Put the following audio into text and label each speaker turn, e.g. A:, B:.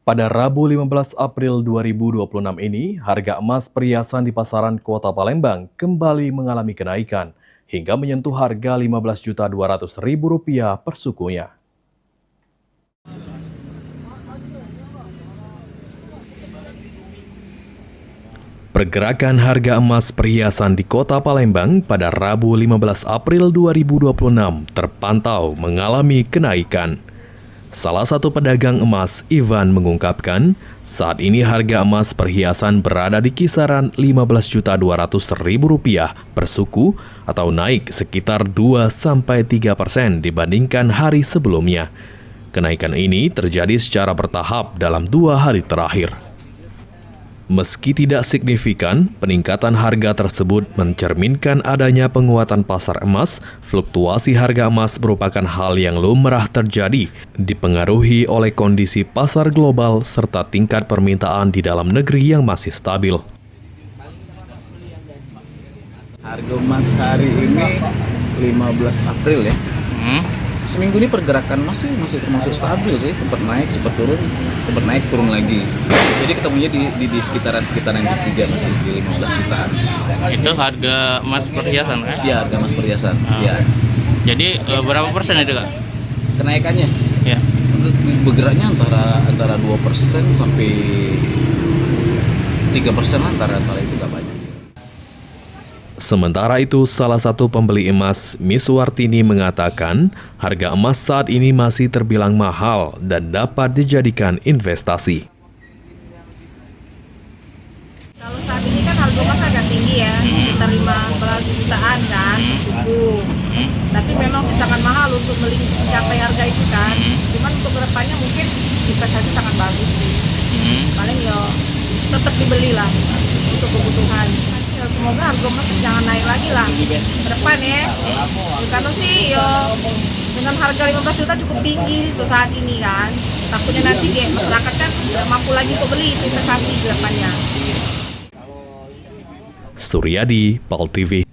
A: Pada Rabu 15 April 2026 ini, harga emas perhiasan di pasaran Kota Palembang kembali mengalami kenaikan hingga menyentuh harga Rp15.200.000 per sukunya. Pergerakan harga emas perhiasan di Kota Palembang pada Rabu 15 April 2026 terpantau mengalami kenaikan. Salah satu pedagang emas, Ivan, mengungkapkan, saat ini harga emas perhiasan berada di kisaran Rp15.200.000 per suku atau naik sekitar 2-3% dibandingkan hari sebelumnya. Kenaikan ini terjadi secara bertahap dalam 2 hari terakhir. Meski tidak signifikan, peningkatan harga tersebut mencerminkan adanya penguatan pasar emas. Fluktuasi harga emas merupakan hal yang lumrah terjadi, dipengaruhi oleh kondisi pasar global serta tingkat permintaan di dalam negeri yang masih stabil.
B: Harga emas hari ini 15 April ya. Seminggu ini pergerakan masih termasuk stabil sih, sempat naik, sempat turun lagi. Jadi ketemunya di sekitaran itu juga masih di 15 jutaan.
C: Itu harga emas perhiasan kan?
B: Iya, harga emas perhiasan. Iya.
C: Jadi berapa persen itu Kak?
B: Kenaikannya?
C: Ya.
B: Bergeraknya antara 2% sampai 3% antara itu nggak banyak.
A: Sementara itu, salah satu pembeli emas, Miss Wartini, mengatakan harga emas saat ini masih terbilang mahal dan dapat dijadikan investasi.
D: Kalau saat ini kan harga emas agak tinggi ya, sekitar 15 jutaan kan, suku. Tapi memang sangat mahal untuk mencapai harga itu kan. Cuman untuk kedepannya mungkin investasi sangat bagus sih. Paling ya tetap dibeli lah untuk kebutuhan. Ya, semoga harga emas jangan naik lagi lah ke depan ya. Karena sih ya dengan harga 15 juta cukup tinggi tuh saat ini kan. Takutnya nanti masyarakat kan tidak mampu lagi untuk beli investasi ke depannya.
A: Suryadi, PAL TV.